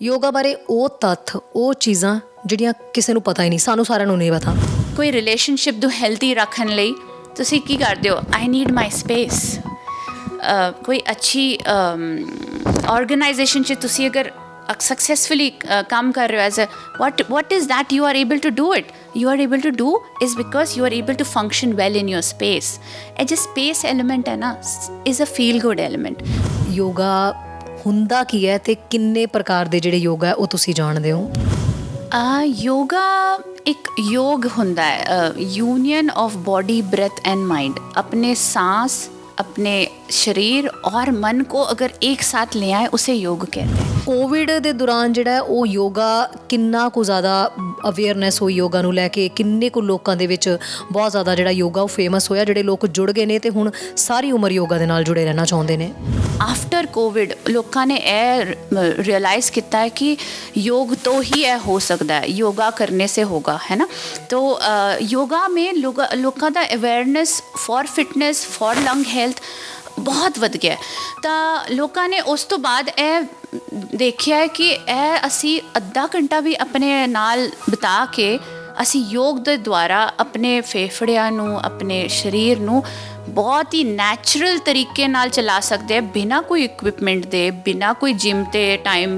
ਯੋਗਾ ਬਾਰੇ ਉਹ ਤੱਥ, ਉਹ ਚੀਜ਼ਾਂ ਜਿਹੜੀਆਂ ਕਿਸੇ ਨੂੰ ਪਤਾ ਹੀ ਨਹੀਂ, ਸਾਨੂੰ ਸਾਰਿਆਂ ਨੂੰ ਨਹੀਂ ਪਤਾ। ਕੋਈ ਰਿਲੇਸ਼ਨਸ਼ਿਪ ਨੂੰ ਹੈਲਦੀ ਰੱਖਣ ਲਈ ਤੁਸੀਂ ਕੀ ਕਰਦੇ ਹੋ? I need my space. ਕੋਈ ਅੱਛੀ ਆਰਗੇਨਾਈਜੇਸ਼ਨ 'ਚ ਤੁਸੀਂ ਅਗਰ successfully ਕੰਮ ਕਰ ਰਹੇ ਹੋ as a what is that you are able to do it? You are able to do is because you are able to function well in your space. ਇਹ ਜੋ ਸਪੇਸ ਐਲੀਮੈਂਟ ਹੈ ਨਾ, is a feel good element. Yoga ਹੁੰਦਾ ਕੀ ਹੈ ਤੇ ਕਿੰਨੇ ਪ੍ਰਕਾਰ ਦੇ ਜਿਹੜੇ ਯੋਗਾ ਹੈ ਉਹ ਤੁਸੀਂ ਜਾਣਦੇ ਹੋ? ਯੋਗਾ ਇੱਕ ਯੋਗ ਹੁੰਦਾ ਹੈ, union of body, breath and mind. अपने सांस, अपने शरीर और मन को अगर एक साथ ले आए उसे योग कहते हैं। ਕੋਵਿਡ ਦੇ ਦੌਰਾਨ ਜਿਹੜਾ ਉਹ ਯੋਗਾ ਕਿੰਨਾ ਕੁ ਜ਼ਿਆਦਾ ਅਵੇਅਰਨੈਸ ਹੋਈ ਯੋਗਾ ਨੂੰ ਲੈ ਕੇ, ਕਿੰਨੇ ਕੁ ਲੋਕਾਂ ਦੇ ਵਿੱਚ ਬਹੁਤ ਜ਼ਿਆਦਾ ਜਿਹੜਾ ਯੋਗਾ ਉਹ ਫੇਮਸ ਹੋਇਆ, ਜਿਹੜੇ ਲੋਕ ਜੁੜ ਗਏ ਨੇ ਤੇ ਹੁਣ ਸਾਰੀ ਉਮਰ ਯੋਗਾ ਦੇ ਨਾਲ ਜੁੜੇ ਰਹਿਣਾ ਚਾਹੁੰਦੇ ਨੇ। आफ्टर कोविड लोगों ने रियलाइज़ किया है कि योग तो ही हो सकता है, योगा करने से होगा, है ना। तो योगा में लोगों का awareness for fitness, for lung health बहुत वध गया। तो लोगों ने उस तो बाद देखिया है कि असी अद्धा घंटा भी अपने नाल बिता के ਅਸੀਂ ਯੋਗ ਦੇ ਦੁਆਰਾ ਆਪਣੇ ਫੇਫੜਿਆਂ ਨੂੰ, ਆਪਣੇ ਸਰੀਰ ਨੂੰ ਬਹੁਤ ਹੀ ਨੈਚੁਰਲ ਤਰੀਕੇ ਨਾਲ ਚਲਾ ਸਕਦੇ ਆ, ਬਿਨਾਂ ਕੋਈ ਇਕਵਿਪਮੈਂਟ ਦੇ, ਬਿਨਾਂ ਕੋਈ ਜਿਮ 'ਤੇ ਟਾਈਮ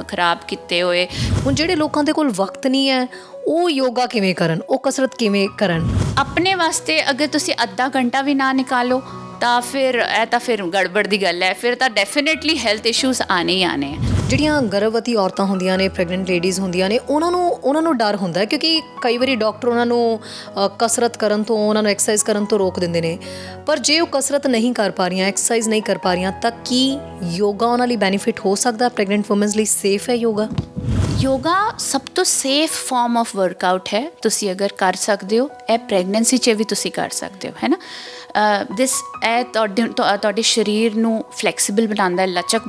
ਖਰਾਬ ਕੀਤੇ ਹੋਏ। ਹੁਣ ਜਿਹੜੇ ਲੋਕਾਂ ਦੇ ਕੋਲ ਵਕਤ ਨਹੀਂ ਹੈ ਉਹ ਯੋਗਾ ਕਿਵੇਂ ਕਰਨ, ਉਹ ਕਸਰਤ ਕਿਵੇਂ ਕਰਨ? ਆਪਣੇ ਵਾਸਤੇ ਅਗਰ ਤੁਸੀਂ ਅੱਧਾ ਘੰਟਾ ਵੀ ਨਾ ਨਿਕਾਲੋ ਤਾਂ ਫਿਰ ਗੜਬੜ ਦੀ ਗੱਲ ਹੈ, ਫਿਰ ਤਾਂ ਡੈਫੀਨੇਟਲੀ ਹੈਲਥ ਇਸ਼ੂਜ਼ ਆਣੇ ਹੀ ਆਣੇ ਆ। ਜਿਹੜੀਆਂ ਗਰਭਵਤੀ ਔਰਤਾਂ ਹੁੰਦੀਆਂ ਨੇ, ਪ੍ਰੈਗਨੈਂਟ ਲੇਡੀਜ਼ ਹੁੰਦੀਆਂ ਨੇ, ਉਹਨਾਂ ਨੂੰ ਡਰ ਹੁੰਦਾ ਹੈ ਕਿਉਂਕਿ ਕਈ ਵਾਰੀ ਡਾਕਟਰ ਉਹਨਾਂ ਨੂੰ ਕਸਰਤ ਕਰਨ ਤੋਂ, ਉਹਨਾਂ ਨੂੰ ਐਕਸਰਸਾਈਜ਼ ਕਰਨ ਤੋਂ ਰੋਕ ਦਿੰਦੇ ਨੇ। ਪਰ ਜੇ ਉਹ ਕਸਰਤ ਨਹੀਂ ਕਰ ਪਾ ਰਹੀਆਂ, ਐਕਸਰਸਾਈਜ਼ ਨਹੀਂ ਕਰ ਪਾ ਰਹੀਆਂ, ਤਾਂ ਕੀ ਯੋਗਾ ਉਹਨਾਂ ਲਈ ਬੈਨੀਫਿਟ ਹੋ ਸਕਦਾ? ਪ੍ਰੈਗਨੈਂਟ ਵੂਮਨਸ ਲਈ ਸੇਫ ਹੈ ਯੋਗਾ? ਯੋਗਾ ਸਭ ਤੋਂ ਸੇਫ ਫਾਰਮ ਆਫ ਵਰਕਆਊਟ ਹੈ। ਤੁਸੀਂ ਅਗਰ ਕਰ ਸਕਦੇ ਹੋ, ਇਹ ਪ੍ਰੈਗਨੈਂਸੀ 'ਚ ਵੀ ਤੁਸੀਂ ਕਰ ਸਕਦੇ ਹੋ, ਹੈ ਨਾ। ਇਹ ਤੁਹਾਡੇ ਸਰੀਰ ਨੂੰ ਫਲੈਕਸੀਬਲ ਬਣਾਉਂਦਾ ਹੈ, ਲਚਕ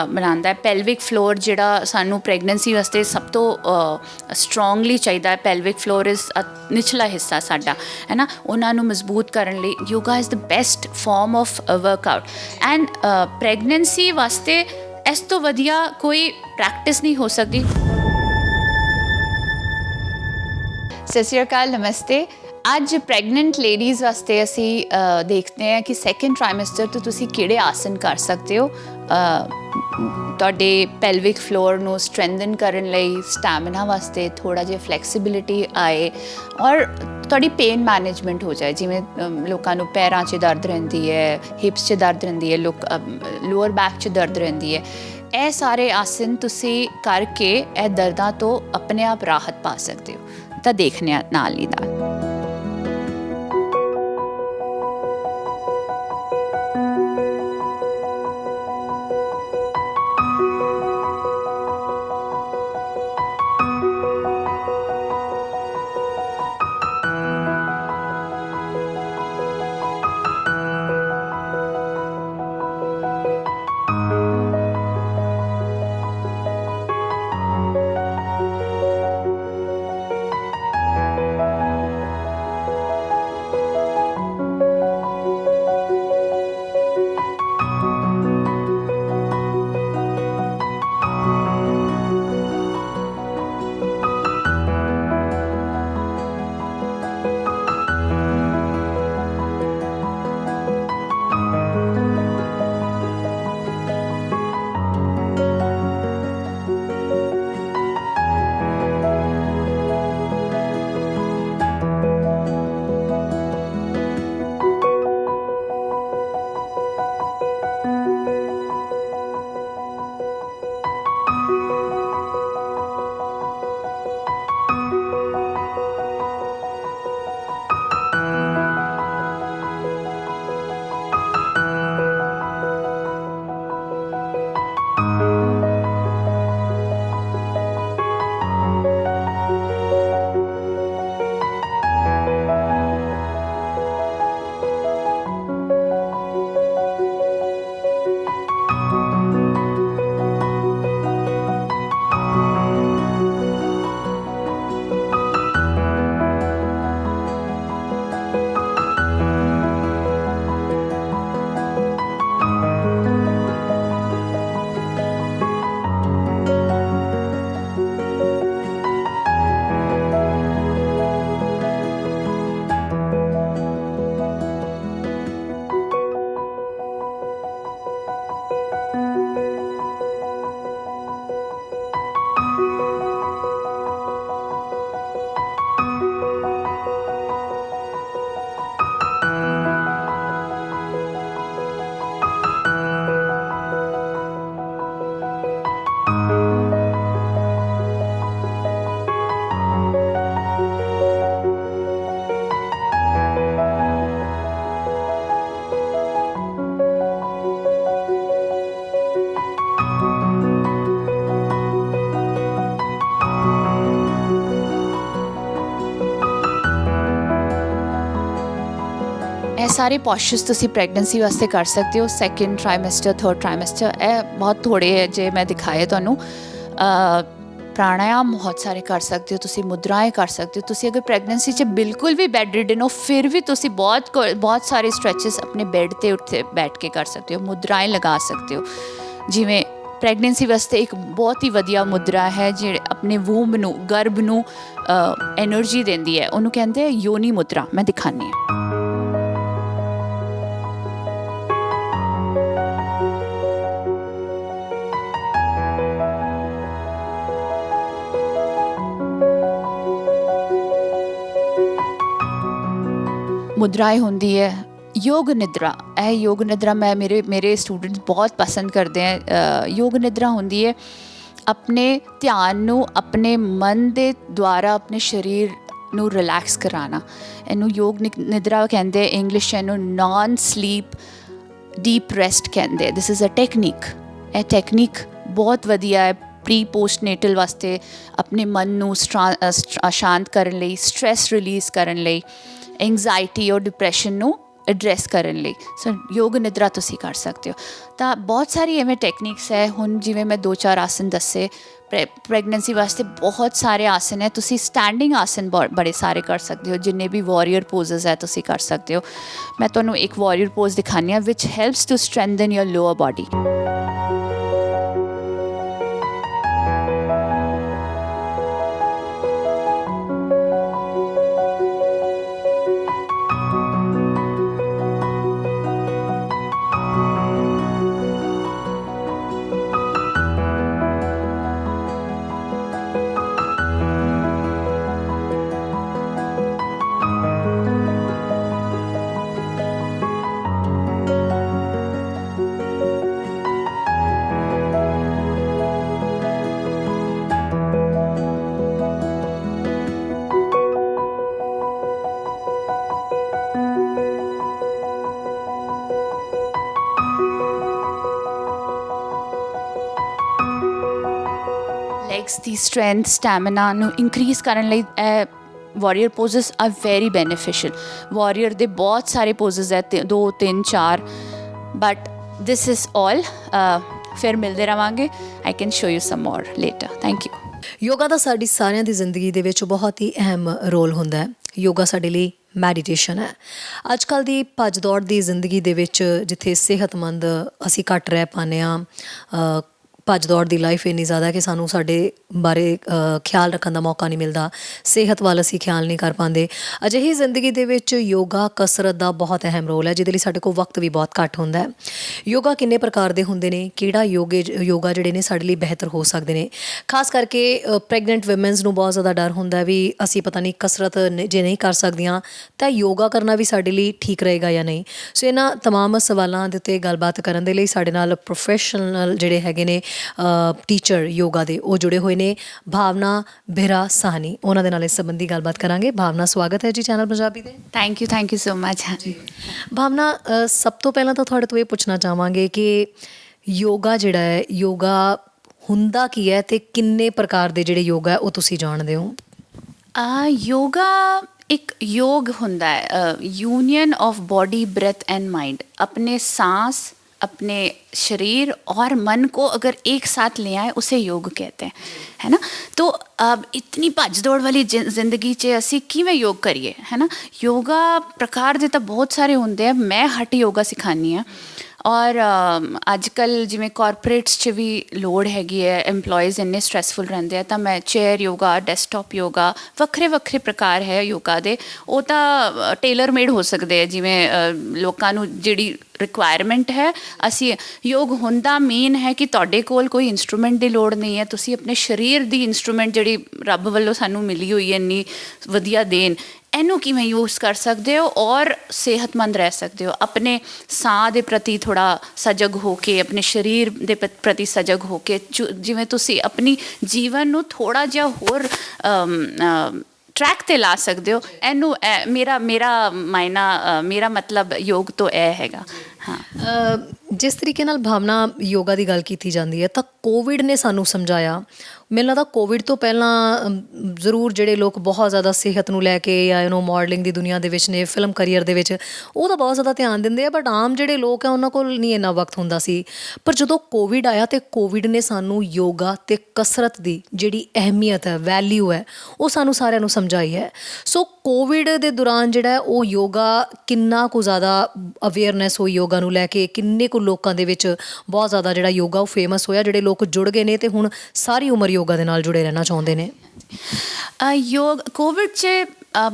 ਬਣਾਉਂਦਾ ਹੈ। ਪੈਲਵਿਕ ਫਲੋਰ ਜਿਹੜਾ ਸਾਨੂੰ ਪ੍ਰੈਗਨੈਂਸੀ ਵਾਸਤੇ ਸਭ ਤੋਂ ਸਟਰੋਂਗਲੀ ਚਾਹੀਦਾ ਹੈ, ਪੈਲਵਿਕ ਫਲੋਰ ਇਜ਼ ਨਿਚਲਾ ਹਿੱਸਾ ਸਾਡਾ, ਹੈ ਨਾ। ਉਹਨਾਂ ਨੂੰ ਮਜ਼ਬੂਤ ਕਰਨ ਲਈ yoga is the best farm of workout. And pregnancy ਵਾਸਤੇ ਇਸ ਤੋਂ ਵਧੀਆ ਕੋਈ ਪ੍ਰੈਕਟਿਸ ਨਹੀਂ ਹੋ ਸਕਦੀ। ਸਤਿ ਸ਼੍ਰੀ ਅਕਾਲ, ਨਮਸਤੇ। ਅੱਜ ਪ੍ਰੈਗਨੈਂਟ ਲੇਡੀਜ਼ ਵਾਸਤੇ ਅਸੀਂ ਦੇਖਦੇ ਹਾਂ ਕਿ ਸੈਕਿੰਡ ਟ੍ਰਾਈਮੈਸਟਰ ਤੋਂ ਤੁਸੀਂ ਕਿਹੜੇ ਆਸਨ ਕਰ ਸਕਦੇ ਹੋ ਤੁਹਾਡੇ ਪੈਲਵਿਕ ਫਲੋਰ ਨੂੰ ਸਟਰੈਂਥਨ ਕਰਨ ਲਈ, ਸਟੈਮਿਨਾ ਵਾਸਤੇ, ਥੋੜ੍ਹਾ ਜਿਹਾ ਫਲੈਕਸੀਬਿਲਿਟੀ ਆਏ ਔਰ ਤੁਹਾਡੀ ਪੇਨ ਮੈਨੇਜਮੈਂਟ ਹੋ ਜਾਏ। ਜਿਵੇਂ ਲੋਕਾਂ ਨੂੰ ਪੈਰਾਂ 'ਚ ਦਰਦ ਰਹਿੰਦੀ ਹੈ, ਹਿਪਸ 'ਚ ਦਰਦ ਰਹਿੰਦੀ ਹੈ, ਲੋਅਰ ਬੈਕ 'ਚ ਦਰਦ ਰਹਿੰਦੀ ਹੈ, ਇਹ ਸਾਰੇ ਆਸਨ ਤੁਸੀਂ ਕਰਕੇ ਇਹ ਦਰਦਾਂ ਤੋਂ ਆਪਣੇ ਆਪ ਰਾਹਤ ਪਾ ਸਕਦੇ ਹੋ। ਤਾਂ ਦੇਖਦੇ ਹਾਂ ਨਾਲ ਹੀ ਨਾਲ। ਇਹ ਸਾਰੇ ਪੋਸਚਰਸ ਤੁਸੀਂ ਪ੍ਰੈਗਨੈਂਸੀ ਵਾਸਤੇ ਕਰ ਸਕਦੇ ਹੋ, ਸੈਕਿੰਡ ਟ੍ਰਾਈਮੈਸਟਰ, ਥਰਡ ਟ੍ਰਾਈਮੈਸਟਰ। ਇਹ ਬਹੁਤ ਥੋੜ੍ਹੇ ਹੈ ਜੇ ਮੈਂ ਦਿਖਾਏ ਤੁਹਾਨੂੰ। ਪ੍ਰਾਣਾਯਾਮ ਬਹੁਤ ਸਾਰੇ ਕਰ ਸਕਦੇ ਹੋ ਤੁਸੀਂ, ਮੁਦਰਾएं ਕਰ ਸਕਦੇ ਹੋ ਤੁਸੀਂ। ਅਗਰ ਪ੍ਰੈਗਨੈਂਸੀ 'ਚ ਬਿਲਕੁਲ ਵੀ ਬੈੱਡ ਰਿਡਨ ਹੋ ਫਿਰ ਵੀ ਤੁਸੀਂ ਬਹੁਤ ਸਾਰੇ ਸਟ੍ਰੈਚਸ ਆਪਣੇ ਬੈੱਡ 'ਤੇ ਉੱਤੇ ਬੈਠ ਕੇ ਕਰ ਸਕਦੇ ਹੋ, ਮੁਦਰਾएं ਲਗਾ ਸਕਦੇ ਹੋ। ਜਿਵੇਂ ਪ੍ਰੈਗਨੈਂਸੀ ਵਾਸਤੇ ਇੱਕ ਬਹੁਤ ਹੀ ਵਧੀਆ ਮੁਦਰਾ ਹੈ ਜਿਹੜੇ ਆਪਣੇ ਵੂੰਬ ਨੂੰ, ਗਰਭ ਨੂੰ ਐਨਰਜੀ ਦਿੰਦੀ ਹੈ, ਉਹਨੂੰ ਕਹਿੰਦੇ ਆ ਯੋਨੀ ਮੁਦਰਾ। ਮੈਂ ਦਿਖਾਉਂਦੀ ਹਾਂ। ਮੁਦਰਾएं ਹੁੰਦੀ ਹੈ ਯੋਗ ਨਿਦਰਾ। ਇਹ ਯੋਗ ਨਿਦਰਾ ਮੈਂ ਮੇਰੇ ਸਟੂਡੈਂਟਸ ਬਹੁਤ ਪਸੰਦ ਕਰਦੇ ਹੈ। ਯੋਗ ਨਿਦਰਾ ਹੁੰਦੀ ਹੈ ਆਪਣੇ ਧਿਆਨ ਨੂੰ ਆਪਣੇ ਮਨ ਦੇ ਦੁਆਰਾ ਆਪਣੇ ਸਰੀਰ ਨੂੰ ਰਿਲੈਕਸ ਕਰਾਉਣਾ। ਇਹਨੂੰ ਯੋਗ ਨਿਦਰਾ ਕਹਿੰਦੇ, ਇੰਗਲਿਸ਼ ਇਹਨੂੰ ਨਾਨ ਸਲੀਪ ਡੀਪ ਰੈਸਟ ਕਹਿੰਦੇ। This is a technique. ਇਹ ਟੈਕਨੀਕ ਬਹੁਤ ਵਧੀਆ ਹੈ ਪ੍ਰੀ ਪੋਸਟਨੇਟਲ ਵਾਸਤੇ, ਆਪਣੇ ਮਨ ਨੂੰ ਸ਼ਾਂਤ ਕਰਨ ਲਈ, ਸਟ੍ਰੈਸ ਰਿਲੀਜ਼ ਕਰਨ ਲਈ, ਐਂਗਜ਼ਾਇਟੀ ਔਰ ਡਿਪਰੈਸ਼ਨ ਨੂੰ ਐਡਰੈਸ ਕਰਨ ਲਈ। ਸੋ ਯੋਗ ਨਿਦਰਾ ਤੁਸੀਂ ਕਰ ਸਕਦੇ ਹੋ। ਤਾਂ ਬਹੁਤ ਸਾਰੀ ਐਵੇਂ ਟੈਕਨੀਕਸ ਹੈ। ਹੁਣ ਜਿਵੇਂ ਮੈਂ 2-4 ਆਸਨ ਦੱਸੇ ਪ੍ਰੈਗਨੈਂਸੀ ਵਾਸਤੇ, ਬਹੁਤ ਸਾਰੇ ਆਸਨ ਹੈ। ਤੁਸੀਂ ਸਟੈਂਡਿੰਗ ਆਸਨ ਬੜੇ ਸਾਰੇ ਕਰ ਸਕਦੇ ਹੋ, ਜਿੰਨੇ ਵੀ ਵਾਰੀਅਰ ਪੋਜ਼ਸ ਹੈ ਤੁਸੀਂ ਕਰ ਸਕਦੇ ਹੋ। ਮੈਂ ਤੁਹਾਨੂੰ ਇੱਕ ਵਾਰੀਅਰ ਪੋਜ਼ ਦਿਖਾਉਂਦੀ ਹਾਂ which helps to strengthen your lower body. Legs ਦੀ ਸਟਰੈਂਥ, ਸਟੈਮਿਨਾ ਨੂੰ ਇਨਕਰੀਜ਼ ਕਰਨ ਲਈ ਇਹ warrior poses are very beneficial. Warrior ਦੇ ਬਹੁਤ ਸਾਰੇ ਪੋਜ਼ਸ ਹੈ, 2, 3, 4, ਬਟ ਦਿਸ ਇਜ਼ ਆਲ। ਫਿਰ ਮਿਲਦੇ ਰਹਾਂਗੇ। I can show you some more later. Thank you. Yoga ਦਾ ਸਾਡੀ ਸਾਰਿਆਂ ਦੀ ਜ਼ਿੰਦਗੀ ਦੇ ਵਿੱਚ ਬਹੁਤ ਹੀ ਅਹਿਮ ਰੋਲ ਹੁੰਦਾ ਹੈ। ਯੋਗਾ ਸਾਡੇ ਲਈ ਮੈਡੀਟੇਸ਼ਨ ਹੈ। ਅੱਜ ਕੱਲ੍ਹ ਦੀ ਭੱਜ ਦੌੜ ਦੀ ਜ਼ਿੰਦਗੀ ਦੇ ਵਿੱਚ ਜਿੱਥੇ ਸਿਹਤਮੰਦ ਅਸੀਂ ਘੱਟ ਰਹਿ ਪਾਉਂਦੇ ਹਾਂ, ਭੱਜ ਦੌੜ ਦੀ ਲਾਈਫ ਇੰਨੀ ਜ਼ਿਆਦਾ ਕਿ ਸਾਨੂੰ ਸਾਡੇ ਬਾਰੇ ਖਿਆਲ ਰੱਖਣ ਦਾ ਮੌਕਾ ਨਹੀਂ ਮਿਲਦਾ, ਸਿਹਤ ਵੱਲ ਅਸੀਂ ਖਿਆਲ ਨਹੀਂ ਕਰ ਪਾਉਂਦੇ। ਅਜਿਹੀ ਜ਼ਿੰਦਗੀ ਦੇ ਵਿੱਚ ਯੋਗਾ ਕਸਰਤ ਦਾ ਬਹੁਤ ਅਹਿਮ ਰੋਲ ਹੈ, ਜਿਹਦੇ ਲਈ ਸਾਡੇ ਕੋਲ ਵਕਤ ਵੀ ਬਹੁਤ ਘੱਟ ਹੁੰਦਾ ਹੈ। ਯੋਗਾ ਕਿੰਨੇ ਪ੍ਰਕਾਰ ਦੇ ਹੁੰਦੇ ਨੇ, ਕਿਹੜਾ ਯੋਗਾ ਜਿਹੜੇ ਨੇ ਸਾਡੇ ਲਈ ਬਿਹਤਰ ਹੋ ਸਕਦੇ ਨੇ। ਖਾਸ ਕਰਕੇ ਪ੍ਰੈਗਨੈਂਟ ਵੂਮੈਨਸ ਨੂੰ ਬਹੁਤ ਜ਼ਿਆਦਾ ਡਰ ਹੁੰਦਾ ਵੀ ਅਸੀਂ ਪਤਾ ਨਹੀਂ ਕਸਰਤ ਜੇ ਨਹੀਂ ਕਰ ਸਕਦੀਆਂ ਤਾਂ ਯੋਗਾ ਕਰਨਾ ਵੀ ਸਾਡੇ ਲਈ ਠੀਕ ਰਹੇਗਾ ਜਾਂ ਨਹੀਂ। ਸੋ ਇਹਨਾਂ ਤਮਾਮ ਸਵਾਲਾਂ ਦੇ ਉੱਤੇ ਗੱਲਬਾਤ ਕਰਨ ਦੇ ਲਈ ਸਾਡੇ ਨਾਲ ਪ੍ਰੋਫੈਸ਼ਨਲ ਜਿਹੜੇ ਹੈਗੇ ਨੇ ਟੀਚਰ ਯੋਗਾ ਦੇ, ਉਹ ਜੁੜੇ ਹੋਏ ਨੇ। ਭਾਵਨਾ ਬਹਿਰਾ ਸਾਹਨੀ, ਉਹਨਾਂ ਦੇ ਨਾਲ ਇਸ ਸੰਬੰਧੀ ਗੱਲਬਾਤ ਕਰਾਂਗੇ। ਭਾਵਨਾ, ਸਵਾਗਤ ਹੈ ਜੀ ਚੈਨਲ ਪੰਜਾਬੀ ਦੇ। Thank you so much. ਜੀ ਭਾਵਨਾ, ਸਭ ਤੋਂ ਪਹਿਲਾਂ ਤਾਂ ਤੁਹਾਡੇ ਤੋਂ ਇਹ ਪੁੱਛਣਾ ਚਾਹਾਂਗੇ ਕਿ ਯੋਗਾ ਜਿਹੜਾ ਹੈ, ਯੋਗਾ ਹੁੰਦਾ ਕੀ ਹੈ ਅਤੇ ਕਿੰਨੇ ਪ੍ਰਕਾਰ ਦੇ ਜਿਹੜੇ ਯੋਗਾ ਹੈ ਉਹ ਤੁਸੀਂ ਜਾਣਦੇ ਹੋ? ਯੋਗਾ ਇੱਕ ਯੋਗ ਹੁੰਦਾ ਹੈ, union of body, breath and mind. अपने सांस, अपने शरीर और मन को अगर एक साथ ले आए उसे योग कहते हैं, है ना। तो अब इतनी भज दौड़ वाली जिंदगी च असी किवें योग करिए, है ना। योगा प्रकार दे तो बहुत सारे होंदे हैं। मैं हट योगा सिखानी हाँ और अजकल जिमें कॉरपोरेट्स च भी लोड़ हैगी है, एम्पलॉयज़ इन्ने स्ट्रैसफुल रहंदे हैं, तो मैं चेयर योगा, डेस्कटॉप योगा, वक्रे वक्रे प्रकार है योगा दे। वो तो टेलर मेड हो सकते हैं, जिमें लोकां नूं जिहड़ी रिक्वायरमेंट है। असी योग हुंदा मेन है कि तुहाडे कोल कोई इंस्ट्रूमेंट की लोड़ नहीं है, तुसी अपने शरीर की इंस्ट्रूमेंट जिहड़ी रब वल्लों सानूं मिली हुई है इन्नी वधिया देन, ਇਹਨੂੰ ਕਿਵੇਂ ਯੂਜ਼ ਕਰ ਸਕਦੇ ਹੋ ਔਰ ਸਿਹਤਮੰਦ ਰਹਿ ਸਕਦੇ ਹੋ। ਆਪਣੇ ਸਾਹ ਦੇ ਪ੍ਰਤੀ ਥੋੜ੍ਹਾ ਸਜਗ ਹੋ ਕੇ, ਆਪਣੇ ਸਰੀਰ ਦੇ ਪ੍ਰਤੀ ਸਜਗ ਹੋ ਕੇ, ਜਿਵੇਂ ਤੁਸੀਂ ਆਪਣੀ ਜੀਵਨ ਨੂੰ ਥੋੜ੍ਹਾ ਜਿਹਾ ਹੋਰ ਟਰੈਕ 'ਤੇ ਲਾ ਸਕਦੇ ਹੋ। ਇਹਨੂੰ ਮੇਰਾ ਮਤਲਬ ਯੋਗ ਤੋਂ ਇਹ ਹੈਗਾ। ਹਾਂ, ਜਿਸ ਤਰੀਕੇ ਨਾਲ ਭਾਵਨਾ ਯੋਗਾ ਦੀ ਗੱਲ ਕੀਤੀ ਜਾਂਦੀ ਹੈ ਤਾਂ ਕੋਵਿਡ ਨੇ ਸਾਨੂੰ ਸਮਝਾਇਆ, ਮੈਨੂੰ ਲੱਗਦਾ ਕੋਵਿਡ ਤੋਂ ਪਹਿਲਾਂ ਜ਼ਰੂਰ ਜਿਹੜੇ ਲੋਕ ਬਹੁਤ ਜ਼ਿਆਦਾ ਸਿਹਤ ਨੂੰ ਲੈ ਕੇ ਜਾਂ ਮਾਡਲਿੰਗ ਦੀ ਦੁਨੀਆ ਦੇ ਵਿੱਚ ਨੇ, ਫਿਲਮ ਕਰੀਅਰ ਦੇ ਵਿੱਚ, ਉਹ ਤਾਂ ਬਹੁਤ ਜ਼ਿਆਦਾ ਧਿਆਨ ਦਿੰਦੇ ਆ, ਬਟ ਆਮ ਜਿਹੜੇ ਲੋਕ ਆ ਉਹਨਾਂ ਕੋਲ ਨਹੀਂ ਇੰਨਾ ਵਕਤ ਹੁੰਦਾ ਸੀ। ਪਰ ਜਦੋਂ ਕੋਵਿਡ ਆਇਆ ਤੇ ਕੋਵਿਡ ਨੇ ਸਾਨੂੰ ਯੋਗਾ ਤੇ ਕਸਰਤ ਦੀ ਜਿਹੜੀ ਅਹਿਮੀਅਤ ਹੈ, ਵੈਲਿਊ ਹੈ, ਉਹ ਸਾਨੂੰ ਸਾਰਿਆਂ ਨੂੰ ਸਮਝਾਈ ਹੈ। ਸੋ ਕੋਵਿਡ ਦੇ ਦੌਰਾਨ ਜਿਹੜਾ ਹੈ ਉਹ ਯੋਗਾ ਕਿੰਨਾ ਕੁ ਜ਼ਿਆਦਾ ਅਵੇਅਰਨੈਸ ਹੋਈ ਯੋਗਾ ਨੂੰ ਲੈ ਕੇ, ਕਿੰਨੇ ਕੁ ਲੋਕਾਂ ਦੇ ਵਿੱਚ ਬਹੁਤ ਜ਼ਿਆਦਾ ਜਿਹੜਾ ਯੋਗਾ ਉਹ ਫੇਮਸ ਹੋਇਆ, ਜਿਹੜੇ ਲੋਕ ਜੁੜ ਗਏ ਨੇ ਤੇ ਹੁਣ ਸਾਰੀ ਉਮਰ ਯੋਗਾ ਦੇ ਨਾਲ ਜੁੜੇ ਰਹਿਣਾ ਚਾਹੁੰਦੇ ਨੇ। ਯੋਗ ਕੋਵਿਡ 'ਚ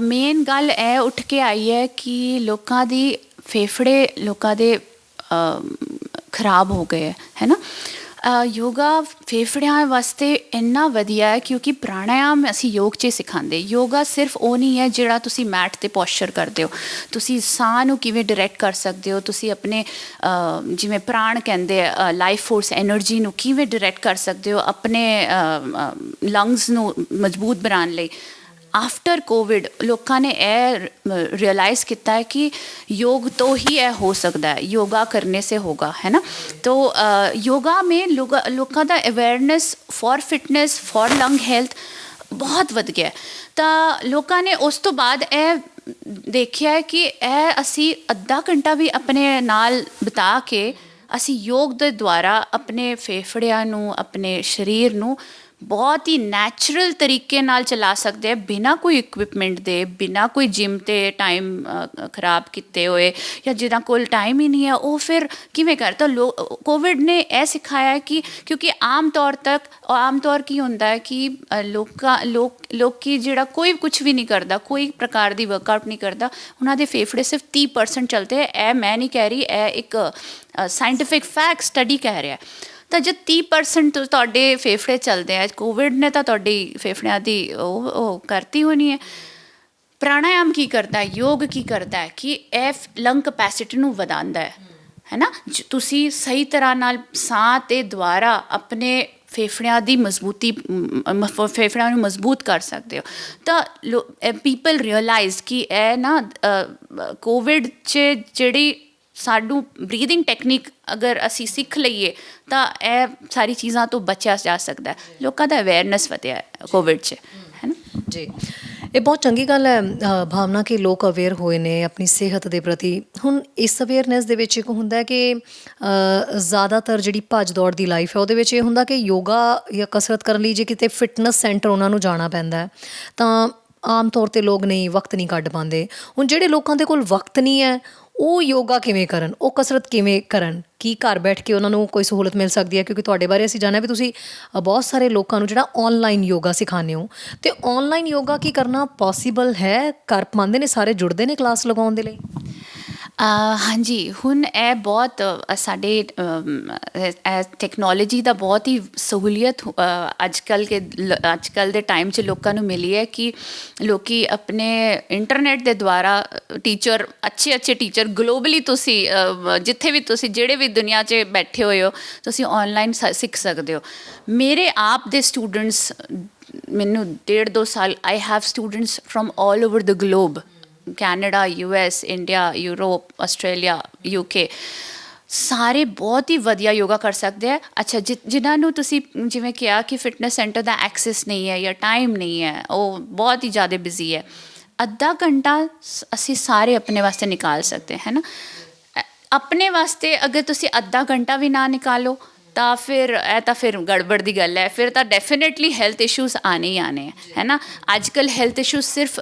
ਮੇਨ ਗੱਲ ਇਹ ਉੱਠ ਕੇ ਆਈ ਹੈ ਕਿ ਲੋਕਾਂ ਦੀ ਫੇਫੜੇ ਲੋਕਾਂ ਦੇ ਖਰਾਬ ਹੋ ਗਏ ਹੈ ਨਾ। ਯੋਗਾ ਫੇਫੜਿਆਂ ਵਾਸਤੇ ਇੰਨਾ ਵਧੀਆ ਹੈ ਕਿਉਂਕਿ ਪ੍ਰਾਣਾਯਾਮ ਅਸੀਂ ਯੋਗ 'ਚ ਸਿਖਾਉਂਦੇ। ਯੋਗਾ ਸਿਰਫ ਉਹ ਨਹੀਂ ਹੈ ਜਿਹੜਾ ਤੁਸੀਂ ਮੈਟ 'ਤੇ ਪੋਸਚਰ ਕਰਦੇ ਹੋ, ਤੁਸੀਂ ਸਾਹ ਨੂੰ ਕਿਵੇਂ ਡਾਇਰੈਕਟ ਕਰ ਸਕਦੇ ਹੋ, ਤੁਸੀਂ ਆਪਣੇ ਜਿਵੇਂ ਪ੍ਰਾਣ ਕਹਿੰਦੇ ਆ ਲਾਈਫ ਫੋਰਸ ਐਨਰਜੀ ਨੂੰ ਕਿਵੇਂ ਡਾਇਰੈਕਟ ਕਰ ਸਕਦੇ ਹੋ ਆਪਣੇ ਲੰਗਸ ਨੂੰ ਮਜ਼ਬੂਤ ਬਣਾਉਣ ਲਈ। ਆਫਟਰ ਕੋਵਿਡ ਲੋਕਾਂ ਨੇ ਇਹ ਰਿयलाइज़ ਕੀਤਾ है कि योग तो ही हो सकता है, योगा करने से होगा है ना। तो योगा में लोगों का awareness for fitness for lung health बहुत वध गया। तो लोगों ने उस तो बाद देखिया है कि असी अद्धा घंटा भी अपने नाल बिता के असी योग के द्वारा अपने फेफड़ियां नूं अपने शरीर नूं बहुत ही नैचुरल तरीके नाल चला सकते हैं, बिना कोई इक्विपमेंट दे, बिना कोई जिम ते टाइम खराब किते हुए, या जिन्हां कोल टाइम ही नहीं है वो फिर किवें कर। तो कोविड ने यह सिखाया कि क्योंकि आम तौर की होंदा है कि लोग की जिहड़ा कोई कुछ भी नहीं करता, कोई प्रकार की वर्कआउट नहीं करता, उन्हां दे फेफड़े सिर्फ 30% चलते हैं। यह मैं नहीं कह रही, यह एक साइंटिफिक फैक्ट स्टडी कह रहा है। तो जब 30% ਤੁਹਾਡੇ ਫੇਫੜੇ ਚੱਲਦੇ ਆ, ਕੋਵਿਡ ਨੇ ਤਾਂ ਤੁਹਾਡੀ ਫੇਫੜਿਆਂ ਦੀ ਉਹ ਕਰਤੀ ਹੋਣੀ ਹੈ। ਪ੍ਰਾਣਾਯਾਮ ਕੀ ਕਰਦਾ ਹੈ, ਯੋਗ ਕੀ ਕਰਦਾ ਹੈ ਕਿ ਇਹ ਲੰਗ ਕਪੈਸਿਟੀ ਨੂੰ ਵਧਾਉਂਦਾ ਹੈ ਨਾ। ਤੁਸੀਂ ਸਹੀ ਤਰ੍ਹਾਂ ਨਾਲ ਸਾਹ ਤੇ ਦੁਆਰਾ ਆਪਣੇ ਫੇਫੜਿਆਂ ਦੀ ਫੇਫੜਿਆਂ ਨੂੰ ਮਜ਼ਬੂਤ ਕਰ ਸਕਦੇ ਹੋ। ਤਾਂ ਪੀਪਲ ਰਿਅਲਾਈਜ਼ ਕਿ ਇਹ ਨਾ ਕੋਵਿਡ 'ਚ ਜਿਹੜੀ ਸਾਨੂੰ ਬਰੀਦਿੰਗ ਟੈਕਨੀਕ ਅਗਰ ਅਸੀਂ ਸਿੱਖ ਲਈਏ ਤਾਂ ਇਹ ਸਾਰੀ ਚੀਜ਼ਾਂ ਤੋਂ ਬਚਿਆ ਜਾ ਸਕਦਾ। ਲੋਕਾਂ ਦਾ ਅਵੇਅਰਨੈਸ ਵਧਿਆ ਕੋਵਿਡ 'ਚ ਹੈ ਨਾ ਜੀ। ਇਹ ਬਹੁਤ ਚੰਗੀ ਗੱਲ ਹੈ ਭਾਵਨਾ ਕਿ ਲੋਕ ਅਵੇਅਰ ਹੋਏ ਨੇ ਆਪਣੀ ਸਿਹਤ ਦੇ ਪ੍ਰਤੀ। ਹੁਣ ਇਸ ਅਵੇਅਰਨੈਸ ਦੇ ਵਿੱਚ ਇੱਕ ਹੁੰਦਾ ਹੈ ਕਿ ਜ਼ਿਆਦਾਤਰ ਜਿਹੜੀ ਭੱਜ ਦੌੜ ਦੀ ਲਾਈਫ ਹੈ ਉਹਦੇ ਵਿੱਚ ਇਹ ਹੁੰਦਾ ਕਿ ਯੋਗਾ ਜਾਂ ਕਸਰਤ ਕਰਨ ਲਈ ਜੇ ਕਿਤੇ ਫਿਟਨੈਸ ਸੈਂਟਰ ਉਹਨਾਂ ਨੂੰ ਜਾਣਾ ਪੈਂਦਾ ਤਾਂ ਆਮ ਤੌਰ 'ਤੇ ਲੋਕ ਵਕਤ ਨਹੀਂ ਕੱਢ ਪਾਉਂਦੇ। ਹੁਣ ਜਿਹੜੇ ਲੋਕਾਂ ਦੇ ਕੋਲ ਵਕਤ ਨਹੀਂ ਹੈ ਉਹ ਯੋਗਾ ਕਿਵੇਂ ਕਰਨ, ਉਹ ਕਸਰਤ ਕਿਵੇਂ ਕਰਨ, ਕੀ ਘਰ ਬੈਠ ਕੇ ਉਹਨਾਂ ਨੂੰ ਕੋਈ ਸਹੂਲਤ ਮਿਲ ਸਕਦੀ ਹੈ? ਕਿਉਂਕਿ ਤੁਹਾਡੇ ਬਾਰੇ ਅਸੀਂ ਜਾਣਿਆ ਵੀ ਤੁਸੀਂ ਬਹੁਤ ਸਾਰੇ ਲੋਕਾਂ ਨੂੰ ਜਿਹੜਾ ਔਨਲਾਈਨ ਯੋਗਾ ਸਿਖਾਉਂਦੇ ਹੋ, ਅਤੇ ਔਨਲਾਈਨ ਯੋਗਾ ਕੀ ਕਰਨਾ ਪੋਸੀਬਲ ਹੈ? ਕਰ ਪਾਉਂਦੇ ਨੇ ਸਾਰੇ, ਜੁੜਦੇ ਨੇ ਕਲਾਸ ਲਗਾਉਣ ਦੇ ਲਈ? ਹਾਂਜੀ, ਹੁਣ ਇਹ ਬਹੁਤ ਸਾਡੇ ਟੈਕਨੋਲੋਜੀ ਦਾ ਬਹੁਤ ਹੀ ਸਹੂਲੀਅਤ ਅੱਜ ਕੱਲ੍ਹ ਦੇ ਟਾਈਮ 'ਚ ਲੋਕਾਂ ਨੂੰ ਮਿਲੀ ਹੈ ਕਿ ਲੋਕ ਆਪਣੇ ਇੰਟਰਨੈਟ ਦੇ ਦੁਆਰਾ ਟੀਚਰ ਅੱਛੇ ਟੀਚਰ ਗਲੋਬਲੀ ਤੁਸੀਂ ਜਿੱਥੇ ਵੀ ਤੁਸੀਂ ਜਿਹੜੇ ਵੀ ਦੁਨੀਆ 'ਚ ਬੈਠੇ ਹੋਏ ਹੋ ਤੁਸੀਂ ਔਨਲਾਈਨ ਸਿੱਖ ਸਕਦੇ ਹੋ। ਮੇਰੇ ਆਪ ਦੇ ਸਟੂਡੈਂਟਸ ਮੈਨੂੰ 1.5-2 ਸਾਲ I have students from all over the globe, Canada, US, India, Europe, Australia, UK, ਸਾਰੇ ਬਹੁਤ ਹੀ ਵਧੀਆ ਯੋਗਾ ਕਰ ਸਕਦੇ ਹੈ। ਅੱਛਾ, ਜਿਨ੍ਹਾਂ ਨੂੰ ਤੁਸੀਂ ਜਿਵੇਂ ਕਿਹਾ ਕਿ ਫਿਟਨੈਸ ਸੈਂਟਰ ਦਾ ਐਕਸੈਸ ਨਹੀਂ ਹੈ ਜਾਂ ਟਾਈਮ ਨਹੀਂ ਹੈ, ਉਹ ਬਹੁਤ ਹੀ ਜ਼ਿਆਦਾ ਬਿਜ਼ੀ ਹੈ, ਅੱਧਾ ਘੰਟਾ ਅਸੀਂ ਸਾਰੇ ਆਪਣੇ ਵਾਸਤੇ ਨਿਕਾਲ ਸਕਦੇ ਹੈ ਨਾ। ਆਪਣੇ ਵਾਸਤੇ ਅਗਰ ਤੁਸੀਂ ਅੱਧਾ ਘੰਟਾ ਵੀ ਨਾ ਨਿਕਾਲੋ ਤਾਂ ਫਿਰ ਗੜਬੜ ਦੀ ਗੱਲ ਹੈ। ਫਿਰ ਤਾਂ ਡੈਫੀਨੇਟਲੀ ਹੈਲਥ ਇਸ਼ੂਜ਼ ਆਉਣੇ ਹੀ ਆਉਣੇ ਹੈ ਨਾ। ਅੱਜ ਕੱਲ੍ਹ ਹੈਲਥ ਇਸ਼ੂਜ਼ ਸਿਰਫ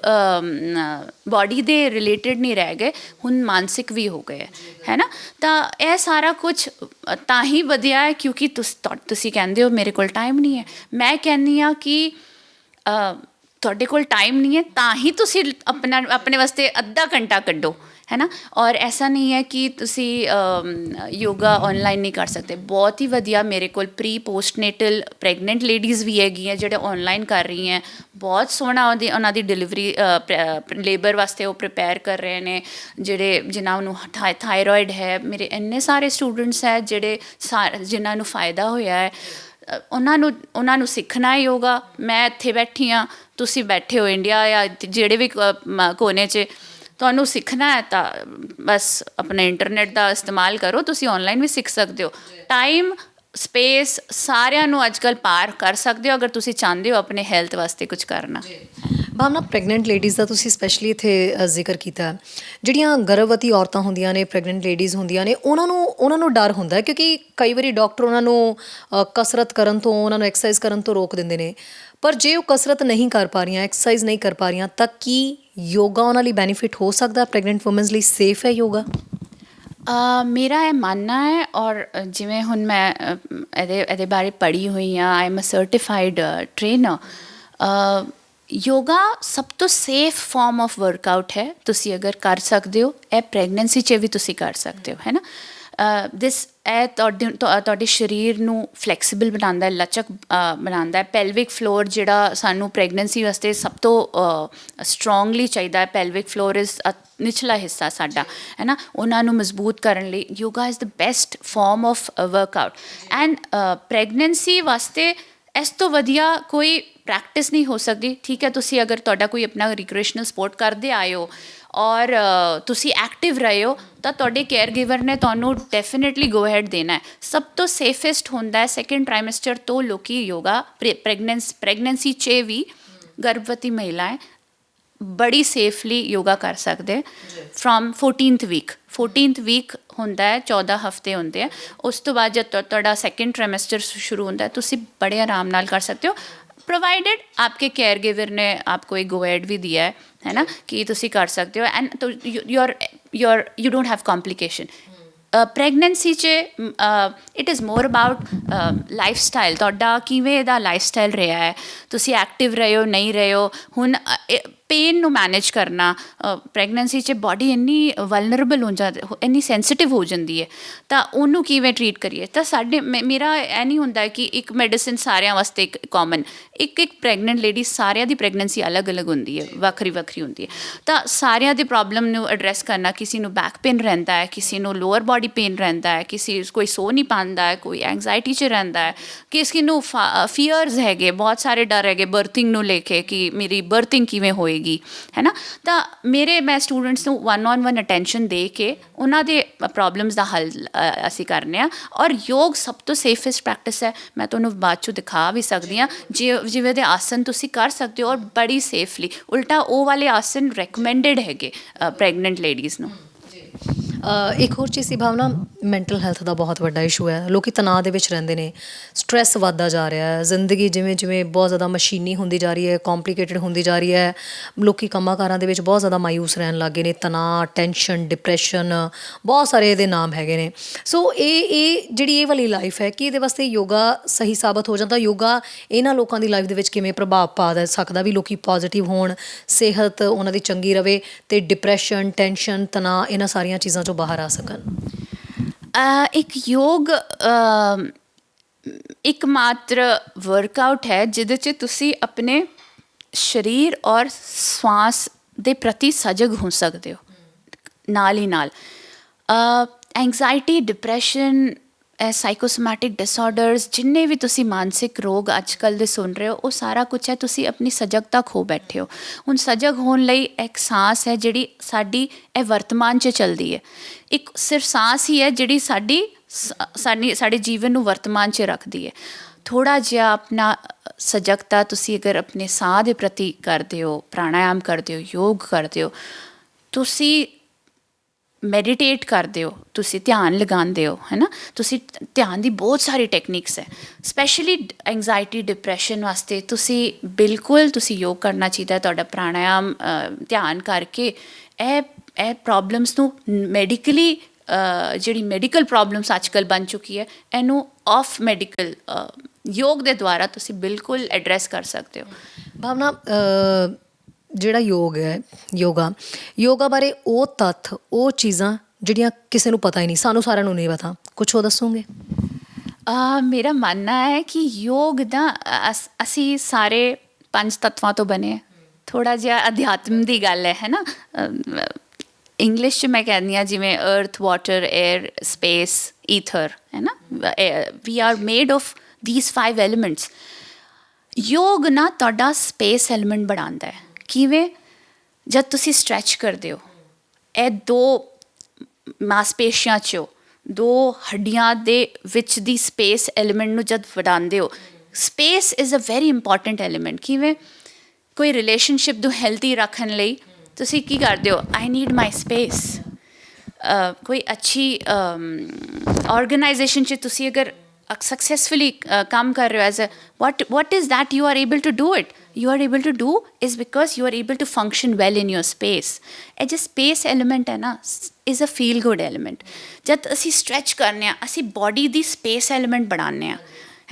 ਬਾਡੀ ਦੇ ਰਿਲੇਟਡ ਨਹੀਂ ਰਹਿ ਗਏ, ਹੁਣ ਮਾਨਸਿਕ ਵੀ ਹੋ ਗਏ ਹੈ ਨਾ। ਤਾਂ ਇਹ ਸਾਰਾ ਕੁਛ ਤਾਂ ਹੀ ਵਧੀਆ ਹੈ ਕਿਉਂਕਿ ਤੁਸੀਂ ਕਹਿੰਦੇ ਹੋ ਮੇਰੇ ਕੋਲ ਟਾਈਮ ਨਹੀਂ ਹੈ। ਮੈਂ ਕਹਿੰਦੀ ਹਾਂ ਕਿ ਤੁਹਾਡੇ ਕੋਲ ਟਾਈਮ ਨਹੀਂ ਹੈ ਤਾਂ ਹੀ ਤੁਸੀਂ ਆਪਣੇ ਵਾਸਤੇ ਅੱਧਾ ਘੰਟਾ ਕੱਢੋ ਹੈ ਨਾ। ਔਰ ਐਸਾ ਨਹੀਂ ਹੈ ਕਿ ਤੁਸੀਂ ਯੋਗਾ ਔਨਲਾਈਨ ਨਹੀਂ ਕਰ ਸਕਦੇ। ਬਹੁਤ ਹੀ ਵਧੀਆ ਮੇਰੇ ਕੋਲ ਪ੍ਰੀ ਪੋਸਟਨੇਟਲ ਪ੍ਰੈਗਨੈਂਟ ਲੇਡੀਜ਼ ਵੀ ਹੈਗੀਆਂ ਜਿਹੜੇ ਔਨਲਾਈਨ ਕਰ ਰਹੀਆਂ। ਬਹੁਤ ਸੋਹਣਾ ਉਹਨਾਂ ਦੀ ਡਿਲੀਵਰੀ ਲੇਬਰ ਵਾਸਤੇ ਉਹ ਪ੍ਰਿਪੇਅਰ ਕਰ ਰਹੇ ਨੇ, ਜਿਨ੍ਹਾਂ ਨੂੰ ਥਾਇਰੋਇਡ ਹੈ। ਮੇਰੇ ਇੰਨੇ ਸਾਰੇ ਸਟੂਡੈਂਟਸ ਹੈ ਜਿਨ੍ਹਾਂ ਨੂੰ ਫਾਇਦਾ ਹੋਇਆ ਹੈ। ਉਹਨਾਂ ਨੂੰ ਸਿੱਖਣਾ ਹੈ ਯੋਗਾ। ਮੈਂ ਇੱਥੇ ਬੈਠੀ ਹਾਂ, ਤੁਸੀਂ ਬੈਠੇ ਹੋ ਇੰਡੀਆ ਜਾਂ ਜਿਹੜੇ ਵੀ ਕੋਨੇ 'ਚ, ਤੁਹਾਨੂੰ ਸਿੱਖਣਾ ਹੈ ਤਾਂ ਬਸ ਆਪਣੇ ਇੰਟਰਨੈਟ ਦਾ ਇਸਤੇਮਾਲ ਕਰੋ, ਤੁਸੀਂ ਔਨਲਾਈਨ ਵੀ ਸਿੱਖ ਸਕਦੇ ਹੋ। ਟਾਈਮ ਸਪੇਸ ਸਾਰਿਆਂ ਨੂੰ ਅੱਜ ਕੱਲ੍ਹ ਪਾਰ ਕਰ ਸਕਦੇ ਹੋ ਅਗਰ ਤੁਸੀਂ ਚਾਹੁੰਦੇ ਹੋ ਆਪਣੇ ਹੈਲਥ ਵਾਸਤੇ ਕੁਝ ਕਰਨਾ। ਭਾਵਨਾ, ਪ੍ਰੈਗਨੈਂਟ ਲੇਡੀਜ਼ ਦਾ ਤੁਸੀਂ ਸਪੈਸ਼ਲੀ ਇੱਥੇ ਜ਼ਿਕਰ ਕੀਤਾ ਹੈ। ਜਿਹੜੀਆਂ ਗਰਭਵਤੀ ਔਰਤਾਂ ਹੁੰਦੀਆਂ ਨੇ, ਪ੍ਰੈਗਨੈਂਟ ਲੇਡੀਜ਼ ਹੁੰਦੀਆਂ ਨੇ, ਉਹਨਾਂ ਨੂੰ ਡਰ ਹੁੰਦਾ ਹੈ ਕਿਉਂਕਿ ਕਈ ਵਾਰੀ ਡਾਕਟਰ ਉਹਨਾਂ ਨੂੰ ਕਸਰਤ ਕਰਨ ਤੋਂ, ਉਹਨਾਂ ਨੂੰ ਐਕਸਰਸਾਈਜ਼ ਕਰਨ ਤੋਂ ਰੋਕ ਦਿੰਦੇ ਨੇ। ਪਰ ਜੇ ਉਹ ਕਸਰਤ ਨਹੀਂ ਕਰ ਪਾ ਰਹੀਆਂ, ਐਕਸਰਸਾਈਜ਼ ਨਹੀਂ ਕਰ ਪਾ ਰਹੀਆਂ, ਤਾਂ ਕੀ ਯੋਗਾ ਉਹਨਾਂ ਲਈ ਬੈਨੀਫਿਟ ਹੋ ਸਕਦਾ? ਪ੍ਰੈਗਨੈਂਟ ਵੂਮਨਸ ਲਈ ਸੇਫ ਹੈ ਯੋਗਾ? ਮੇਰਾ ਇਹ ਮੰਨਣਾ ਹੈ ਔਰ ਜਿਵੇਂ ਹੁਣ ਮੈਂ ਇਹਦੇ ਬਾਰੇ ਪੜ੍ਹੀ ਹੋਈ ਹਾਂ, I am a certified trainer. Yoga ਸਭ ਤੋਂ ਸੇਫ ਫਾਰਮ ਆਫ ਵਰਕਆਊਟ ਹੈ। ਤੁਸੀਂ ਅਗਰ ਕਰ ਸਕਦੇ ਹੋ, ਇਹ ਪ੍ਰੈਗਨੈਂਸੀ 'ਚ ਵੀ ਤੁਸੀਂ ਕਰ ਸਕਦੇ ਹੋ, ਹੈ ਨਾ। ਇਹ ਤੁਹਾਡੇ ਸਰੀਰ ਨੂੰ ਫਲੈਕਸੀਬਲ ਬਣਾਉਂਦਾ ਹੈ, ਲਚਕ ਬਣਾਉਂਦਾ ਹੈ। ਪੈਲਵਿਕ ਫਲੋਰ ਜਿਹੜਾ ਸਾਨੂੰ ਪ੍ਰੈਗਨੈਂਸੀ ਵਾਸਤੇ ਸਭ ਤੋਂ ਸਟਰੋਂਗਲੀ ਚਾਹੀਦਾ ਹੈ, ਪੈਲਵਿਕ ਫਲੋਰ ਇਜ਼ ਨਿਚਲਾ ਹਿੱਸਾ ਸਾਡਾ, ਹੈ ਨਾ, ਉਹਨਾਂ ਨੂੰ ਮਜ਼ਬੂਤ ਕਰਨ ਲਈ yoga is the best farm of workout. And pregnancy ਵਾਸਤੇ ਇਸ ਤੋਂ ਵਧੀਆ ਕੋਈ ਪ੍ਰੈਕਟਿਸ ਨਹੀਂ ਹੋ ਸਕਦੀ। ਠੀਕ ਹੈ, ਤੁਸੀਂ ਅਗਰ ਤੁਹਾਡਾ ਕੋਈ ਆਪਣਾ ਰਿਕ੍ਰੀਏਸ਼ਨਲ ਸਪੋਰਟ ਕਰਦੇ ਆਏ ਹੋ ਔਰ ਤੁਸੀਂ ਐਕਟਿਵ ਰਹੇ ਹੋ ਤਾਂ ਤੁਹਾਡੇ ਕੇਅਰ ਗਿਵਰ ਨੇ ਤੁਹਾਨੂੰ ਡੈਫੀਨੇਟਲੀ ਗੋ ਹੈਡ ਦੇਣਾ ਹੈ। ਸਭ ਤੋਂ ਸੇਫੈਸਟ ਹੁੰਦਾ ਹੈ ਸੈਕਿੰਡ ਟ੍ਰਾਈਮੈਸਟਰ ਤੋਂ ਲੋਕ ਯੋਗਾ ਪ੍ਰੈਗਨੈਂਸੀ 'ਚ ਵੀ ਗਰਭਵਤੀ ਮਹਿਲਾएं ਬੜੀ ਸੇਫਲੀ ਯੋਗਾ ਕਰ ਸਕਦੇ ਫਰੋਮ 14th ਵੀਕ ਹੁੰਦਾ ਹੈ, 14 ਹਫ਼ਤੇ ਹੁੰਦੇ ਆ। ਉਸ ਤੋਂ ਬਾਅਦ ਜਦ ਤੁਹਾਡਾ ਸੈਕਿੰਡ ਟ੍ਰਾਈਮੈਸਟਰ ਸ਼ੁਰੂ ਹੁੰਦਾ ਹੈ, ਤੁਸੀਂ ਬੜੇ ਆਰਾਮ ਨਾਲ ਕਰ ਸਕਦੇ ਹੋ, प्रोवाइडेड आपके केयर गिवर ने आपको एक गो एड भी दिया है ना, कि तुसी कर सकते हो एंड तो you don't have complication। Pregnancy 'ਚ it is more about life style. ਤੁਹਾਡਾ ਕਿਵੇਂ ਦਾ ਲਾਈਫ ਸਟਾਈਲ ਰਿਹਾ ਹੈ, ਤੁਸੀਂ ਐਕਟਿਵ ਰਹੇ ਹੋ ਨਹੀਂ ਰਹੇ ਹੋ। ਹੁਣ ਪੇਨ ਨੂੰ ਮੈਨੇਜ ਕਰਨਾ, ਪ੍ਰੈਗਨੈਂਸੀ 'ਚ ਬਾਡੀ ਇੰਨੀ ਵਲਨਰੇਬਲ ਹੋ ਜਾਂਦੀ, ਇੰਨੀ ਸੈਂਸੀਟਿਵ ਹੋ ਜਾਂਦੀ ਹੈ, ਤਾਂ ਉਹਨੂੰ ਕਿਵੇਂ ਟਰੀਟ ਕਰੀਏ। ਤਾਂ ਮੇਰਾ ਇਹ ਨਹੀਂ ਹੁੰਦਾ ਕਿ ਇੱਕ ਮੈਡੀਸਿਨ ਸਾਰਿਆਂ ਵਾਸਤੇ ਇੱਕ ਕਾਮਨ, ਇੱਕ ਪ੍ਰੈਗਨੈਂਟ ਲੇਡੀ ਸਾਰਿਆਂ ਦੀ ਪ੍ਰੈਗਨੈਂਸੀ ਅਲੱਗ ਹੁੰਦੀ ਹੈ, ਵੱਖਰੀ ਹੁੰਦੀ ਹੈ। ਤਾਂ ਸਾਰਿਆਂ ਦੀ ਪ੍ਰੋਬਲਮ ਨੂੰ ਐਡਰੈਸ ਕਰਨਾ, ਕਿਸੇ ਨੂੰ ਬੈਕ ਪੇਨ ਰਹਿੰਦਾ ਹੈ, ਕਿਸੇ ਨੂੰ ਲੋਅਰ ਬਾਡੀ ਪੇਨ ਰਹਿੰਦਾ ਹੈ, ਕੋਈ ਸੋ ਨਹੀਂ ਪਾਉਂਦਾ ਹੈ, ਕੋਈ ਐਂਗਜ਼ਾਈਟੀ 'ਚ ਰਹਿੰਦਾ ਹੈ, ਕਿਸੇ ਨੂੰ ਫੀਅਰਸ ਹੈਗੇ, ਬਹੁਤ ਸਾਰੇ ਡਰ ਹੈਗੇ ਬਰਥਿੰਗ ਨੂੰ ਲੈ ਕੇ ਕਿ ਮੇਰੀ ਬਰਥਿੰਗ ਕਿਵੇਂ ਹੋਏਗੀ, ਹੈ ਨਾ। ਤਾਂ ਮੈਂ ਸਟੂਡੈਂਟਸ ਨੂੰ 1-on-1 ਅਟੈਂਸ਼ਨ ਦੇ ਕੇ ਉਹਨਾਂ ਦੇ ਪ੍ਰੋਬਲਮਸ ਦਾ ਹੱਲ ਅਸੀਂ ਕਰਨੇ ਹਾਂ। ਔਰ ਯੋਗ ਸਭ ਤੋਂ ਸੇਫੈਸਟ ਪ੍ਰੈਕਟਿਸ ਹੈ। ਮੈਂ ਤੁਹਾਨੂੰ ਬਾਅਦ 'ਚੋਂ ਦਿਖਾ ਵੀ ਸਕਦੀ ਹਾਂ ਜਿਵੇਂ ਦੇ ਆਸਨ ਤੁਸੀਂ ਕਰ ਸਕਦੇ ਹੋ ਔਰ ਬੜੀ ਸੇਫਲੀ। ਉਲਟਾ ਉਹ ਵਾਲੇ ਆਸਨ ਰეკਮੈਂਡਡ ਹੈਗੇ ਪ੍ਰੈਗਨੈਂਟ ਲੇਡੀਜ਼ ਨੂੰ। ਇੱਕ ਹੋਰ ਚੀਜ਼ ਸੀ ਭਾਵਨਾ, ਮੈਂਟਲ ਹੈਲਥ ਦਾ ਬਹੁਤ ਵੱਡਾ ਇਸ਼ੂ ਹੈ। ਲੋਕ ਤਣਾਅ ਦੇ ਵਿੱਚ ਰਹਿੰਦੇ ਨੇ, ਸਟਰੈਸ ਵੱਧਦਾ ਜਾ ਰਿਹਾ ਹੈ, ਜ਼ਿੰਦਗੀ ਜਿਵੇਂ ਬਹੁਤ ਜ਼ਿਆਦਾ ਮਸ਼ੀਨੀ ਹੁੰਦੀ ਜਾ ਰਹੀ ਹੈ, ਕੰਪਲੀਕੇਟਡ ਹੁੰਦੀ ਜਾ ਰਹੀ ਹੈ। ਲੋਕ ਕੰਮਾਂ ਕਾਰਾਂ ਦੇ ਵਿੱਚ ਬਹੁਤ ਜ਼ਿਆਦਾ ਮਾਯੂਸ ਰਹਿਣ ਲੱਗ ਗਏ ਨੇ। ਤਣਾਅ, ਟੈਨਸ਼ਨ, ਡਿਪਰੈਸ਼ਨ, ਬਹੁਤ ਸਾਰੇ ਇਹਦੇ ਨਾਮ ਹੈਗੇ ਨੇ। ਸੋ ਇਹ ਜਿਹੜੀ ਇਹ ਵਾਲੀ ਲਾਈਫ ਹੈ, ਕਿ ਇਹਦੇ ਵਾਸਤੇ ਯੋਗਾ ਸਹੀ ਸਾਬਤ ਹੋ ਜਾਂਦਾ? ਯੋਗਾ ਇਹਨਾਂ ਲੋਕਾਂ ਦੀ ਲਾਈਫ ਦੇ ਵਿੱਚ ਕਿਵੇਂ ਪ੍ਰਭਾਵ ਪਾ ਸਕਦਾ ਵੀ ਲੋਕ ਪੋਜ਼ੀਟਿਵ ਹੋਣ, ਸਿਹਤ ਉਹਨਾਂ ਦੀ ਚੰਗੀ ਰਹੇ ਅਤੇ ਡਿਪਰੈਸ਼ਨ, ਟੈਨਸ਼ਨ, ਤਣਾਅ, ਇਹਨਾਂ ਸਾਰੀਆਂ ਚੀਜ਼ਾਂ ਚੋਂ ਬਾਹਰ ਆ ਸਕਣ? ਇੱਕ ਯੋਗ ਇੱਕ ਮਾਤਰ ਵਰਕਆਊਟ ਹੈ ਜਿਹਦੇ 'ਚ ਤੁਸੀਂ ਆਪਣੇ ਸਰੀਰ ਔਰ ਸਵਾਸ ਦੇ ਪ੍ਰਤੀ ਸਜਗ ਹੋ ਸਕਦੇ ਹੋ। ਨਾਲ ਹੀ ਨਾਲ ਐਂਗਜ਼ਾਇਟੀ, ਡਿਪਰੈਸ਼ਨ, ਸਾਈਕੋਸੋਮੈਟਿਕ ਡਿਸਆਰਡਰਸ, ਜਿੰਨੇ ਵੀ ਤੁਸੀਂ ਮਾਨਸਿਕ ਰੋਗ ਅੱਜ ਕੱਲ੍ਹ ਦੇ ਸੁਣ ਰਹੇ ਹੋ, ਉਹ ਸਾਰਾ ਕੁਛ ਹੈ ਤੁਸੀਂ ਆਪਣੀ ਸਜਗਤਾ ਖੋ ਬੈਠੇ ਹੋ। ਹੁਣ ਸਜਗ ਹੋਣ ਲਈ ਇੱਕ ਸਾਂਸ ਹੈ ਜਿਹੜੀ ਸਾਡੀ ਇਹ ਵਰਤਮਾਨ 'ਚ ਚੱਲਦੀ ਹੈ। ਇੱਕ ਸਿਰਫ ਸਾਂਸ ਹੀ ਹੈ ਜਿਹੜੀ ਸਾਡੇ ਜੀਵਨ ਨੂੰ ਵਰਤਮਾਨ 'ਚ ਰੱਖਦੀ ਹੈ। ਥੋੜ੍ਹਾ ਜਿਹਾ ਆਪਣਾ ਸਜਗਤਾ ਤੁਸੀਂ ਅਗਰ ਆਪਣੇ ਸਾਹ ਦੇ ਪ੍ਰਤੀ ਕਰਦੇ ਹੋ, ਪ੍ਰਾਣਾਯਾਮ ਕਰਦੇ ਹੋ, ਯੋਗ ਕਰਦੇ ਹੋ, ਤੁਸੀਂ ਮੈਡੀਟੇਟ ਕਰਦੇ ਹੋ, ਤੁਸੀਂ ਧਿਆਨ ਲਗਾਉਂਦੇ ਹੋ, ਹੈ ਨਾ। ਤੁਸੀਂ ਧਿਆਨ ਦੀ ਬਹੁਤ ਸਾਰੀ ਟੈਕਨੀਕਸ ਹੈ, ਸਪੈਸ਼ਲੀ ਐਂਗਜ਼ਾਇਟੀ, ਡਿਪਰੈਸ਼ਨ ਵਾਸਤੇ ਤੁਸੀਂ ਯੋਗ ਕਰਨਾ ਚਾਹੀਦਾ। ਤੁਹਾਡਾ ਪ੍ਰਾਣਾਯਾਮ ਧਿਆਨ ਕਰਕੇ ਇਹ ਪ੍ਰੋਬਲਮਸ ਨੂੰ ਮੈਡੀਕਲੀ, ਜਿਹੜੀ ਮੈਡੀਕਲ ਪ੍ਰੋਬਲਮਸ ਅੱਜ ਕੱਲ੍ਹ ਬਣ ਚੁੱਕੀ ਹੈ, ਇਹਨੂੰ ਆਫ ਮੈਡੀਕਲ ਯੋਗ ਦੇ ਦੁਆਰਾ ਤੁਸੀਂ ਬਿਲਕੁਲ ਐਡਰੈਸ ਕਰ ਸਕਦੇ ਹੋ। ਭਾਵਨਾ, ਜਿਹੜਾ ਯੋਗਾ ਬਾਰੇ ਉਹ ਤੱਥ, ਉਹ ਚੀਜ਼ਾਂ ਜਿਹੜੀਆਂ ਕਿਸੇ ਨੂੰ ਪਤਾ ਹੀ ਨਹੀਂ, ਸਾਨੂੰ ਸਾਰਿਆਂ ਨੂੰ ਨਹੀਂ ਪਤਾ, ਕੁਛ ਉਹ ਦੱਸੋਗੇ? ਮੇਰਾ ਮੰਨਣਾ ਹੈ ਕਿ ਯੋਗ ਦਾ ਅਸੀਂ ਸਾਰੇ 5 ਤੱਤਵਾਂ ਤੋਂ ਬਣੇ। ਥੋੜ੍ਹਾ ਜਿਹਾ ਅਧਿਆਤਮ ਦੀ ਗੱਲ ਹੈ ਨਾ। ਇੰਗਲਿਸ਼ 'ਚ ਮੈਂ ਕਹਿੰਦੀ ਹਾਂ ਜਿਵੇਂ ਅਰਥ, ਵਾਟਰ, ਏਅਰ, ਸਪੇਸ, ਈਥਰ, ਹੈ ਨਾ। We are made of these 5 elements. Yog ਨਾ ਤੁਹਾਡਾ ਸਪੇਸ ਐਲੀਮੈਂਟ ਬਣਾਉਂਦਾ ਹੈ। ਕਿਵੇਂ? ਜਦ ਤੁਸੀਂ ਸਟਰੈਚ ਕਰਦੇ ਹੋ, ਇਹ 2 ਮਾਸਪੇਸ਼ੀਆਂ 'ਚੋਂ ਦੋ ਹੱਡੀਆਂ ਦੇ ਵਿੱਚ ਦੀ ਸਪੇਸ ਐਲੀਮੈਂਟ ਨੂੰ ਜਦ ਵਧਾਉਂਦੇ ਹੋ, space is a very important element. ਕਿਵੇਂ ਕੋਈ ਰਿਲੇਸ਼ਨਸ਼ਿਪ ਨੂੰ ਹੈਲਦੀ ਰੱਖਣ ਲਈ ਤੁਸੀਂ ਕੀ ਕਰਦੇ ਹੋ, ਆਈ ਨੀਡ ਮਾਈ ਸਪੇਸ। ਕੋਈ ਅੱਛੀ ਆਰਗੇਨਾਈਜੇਸ਼ਨ 'ਚ ਤੁਸੀਂ ਅਗਰ successfully ਕੰਮ ਕਰ ਰਹੇ ਹੋ as a what is that you are able to do it, you are able to do is because you are able to function well in your space। ਇਹ ਜੋ ਸਪੇਸ ਐਲੀਮੈਂਟ ਹੈ ਨਾ is a feel good element। ਜਦ ਅਸੀਂ stretch ਕਰਨੇ ਆ ਅਸੀਂ body ਦੀ space element ਬਣਾਉਂਦੇ ਆ,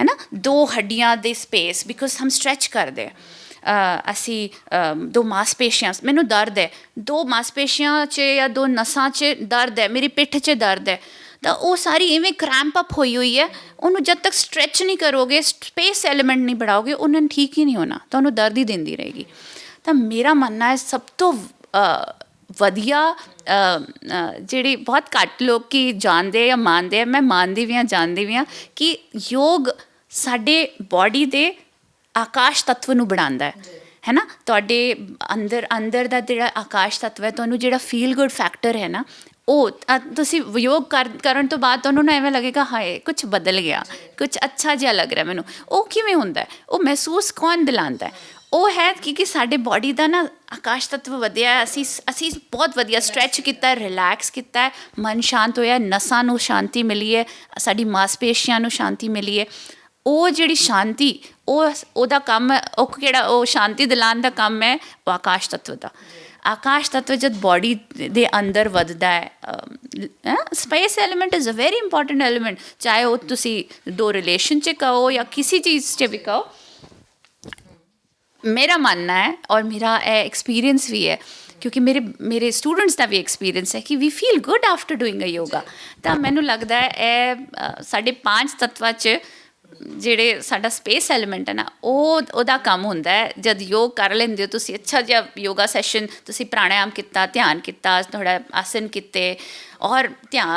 ਹੈ ਨਾ, ਦੋ ਹੱਡੀਆਂ ਦੇ ਸਪੇਸ, ਬਿਕੋਜ਼ ਹਮ ਸਟਰੈਚ ਕਰਦੇ ਅਸੀਂ ਦੋ ਮਾਸਪੇਸ਼ੀਆਂ, ਮੈਨੂੰ ਦਰਦ ਹੈ ਦੋ ਮਾਸਪੇਸ਼ੀਆਂ 'ਚ ਜਾਂ ਦੋ ਨਸਾਂ 'ਚ ਦਰਦ ਹੈ, ਮੇਰੀ ਪਿੱਠ 'ਚ ਦਰਦ ਹੈ, ਤਾਂ ਉਹ ਸਾਰੀ ਇਵੇਂ ਕ੍ਰੈਂਪ ਅਪ ਹੋਈ ਹੋਈ ਹੈ, ਉਹਨੂੰ ਜਦ ਤੱਕ ਸਟਰੈਚ ਨਹੀਂ ਕਰੋਗੇ, ਸਪੇਸ ਐਲੀਮੈਂਟ ਨਹੀਂ बढ़ाओगे, ਉਹਨਾਂ ਨੂੰ ਠੀਕ ਹੀ ਨਹੀਂ ਹੋਣਾ, ਤੁਹਾਨੂੰ ਦਰਦ ਹੀ ਦਿੰਦੀ ਰਹੇਗੀ। ਤਾਂ ਮੇਰਾ ਮੰਨਣਾ ਹੈ ਸਭ ਤੋਂ ਵਧੀਆ ਜਿਹੜੀ ਬਹੁਤ ਘੱਟ ਲੋਕ ਜਾਣਦੇ ਜਾਂ ਮੰਨਦੇ ਆ, ਮੈਂ ਮੰਨਦੀ ਵੀ ਹਾਂ ਜਾਣਦੀ ਵੀ ਹਾਂ, ਕਿ ਯੋਗ ਸਾਡੇ ਬੋਡੀ ਦੇ ਆਕਾਸ਼ ਤੱਤਵ ਨੂੰ ਬਣਾਉਂਦਾ ਹੈ ਨਾ। ਤੁਹਾਡੇ ਅੰਦਰ ਦਾ ਜਿਹੜਾ ਆਕਾਸ਼ ਤੱਤਵ ਹੈ, ਤੁਹਾਨੂੰ ਜਿਹੜਾ ਫੀਲ ਗੁੱਡ ਫੈਕਟਰ ਹੈ ਨਾ, ਉਹ ਤੁਸੀਂ ਯੋਗ ਕਰਨ ਤੋਂ ਬਾਅਦ ਤੁਹਾਨੂੰ ਨਾ ਐਵੇਂ ਲੱਗੇਗਾ ਹਾਏ ਕੁਛ ਬਦਲ ਗਿਆ, ਕੁਛ ਅੱਛਾ ਜਿਹਾ ਲੱਗ ਰਿਹਾ ਮੈਨੂੰ। ਉਹ ਕਿਵੇਂ ਹੁੰਦਾ, ਉਹ ਮਹਿਸੂਸ ਕੌਣ ਦਿਲਾਉਂਦਾ, ਉਹ ਹੈ ਕਿਉਂਕਿ ਸਾਡੇ ਬੋਡੀ ਦਾ ਨਾ ਆਕਾਸ਼ ਤੱਤਵ ਵਧਿਆ ਹੈ, ਅਸੀਂ ਬਹੁਤ ਵਧੀਆ ਸਟਰੈਚ ਕੀਤਾ, ਰਿਲੈਕਸ ਕੀਤਾ, ਮਨ ਸ਼ਾਂਤ ਹੋਇਆ, ਨਸਾਂ ਨੂੰ ਸ਼ਾਂਤੀ ਮਿਲੀ ਹੈ, ਸਾਡੀ ਮਾਸਪੇਸ਼ੀਆਂ ਨੂੰ ਸ਼ਾਂਤੀ ਮਿਲੀ ਹੈ। ਉਹ ਜਿਹੜੀ ਸ਼ਾਂਤੀ ਉਹਦਾ ਕੰਮ ਹੈ, ਉਹ ਕਿਹੜਾ ਉਹ ਸ਼ਾਂਤੀ ਦਿਲਾਉਣ ਦਾ ਕੰਮ ਹੈ, ਉਹ ਆਕਾਸ਼ ਤੱਤਵ ਦਾ। ਆਕਾਸ਼ ਤੱਤਵ ਜਦ ਬੋਡੀ ਦੇ ਅੰਦਰ ਵੱਧਦਾ ਹੈ, space element is a very important element, ਚਾਹੇ ਉਹ ਤੁਸੀਂ ਦੋ ਰਿਲੇਸ਼ਨ 'ਚ ਕਹੋ ਜਾਂ ਕਿਸੇ ਚੀਜ਼ 'ਚ ਵੀ ਕਹੋ। ਮੇਰਾ ਮੰਨਣਾ ਹੈ ਔਰ ਮੇਰਾ ਇਹ ਐਕਸਪੀਰੀਅੰਸ ਵੀ ਹੈ, ਕਿਉਂਕਿ ਮੇਰੇ ਸਟੂਡੈਂਟਸ ਦਾ ਵੀ ਐਕਸਪੀਰੀਅੰਸ ਹੈ ਕਿ we feel good after doing a yoga. ਤਾਂ ਮੈਨੂੰ ਲੱਗਦਾ ਹੈ ਇਹ ਸਾਡੇ 5 ਤੱਤਵਾਂ 'ਚ ਜਿਹੜੇ ਸਾਡਾ ਸਪੇਸ ਐਲੀਮੈਂਟ ਹੈ ਨਾ, ਉਹਦਾ ਕੰਮ ਹੁੰਦਾ ਹੈ। ਜਦ ਯੋਗ ਕਰ ਲੈਂਦੇ ਹੋ ਤੁਸੀਂ, ਅੱਛਾ ਜਿਹਾ ਯੋਗਾ ਸੈਸ਼ਨ, ਤੁਸੀਂ ਪ੍ਰਾਣਾਯਾਮ ਕੀਤਾ, ਧਿਆਨ ਕੀਤਾ, ਥੋੜ੍ਹਾ ਆਸਨ ਕੀਤੇ ਔਰ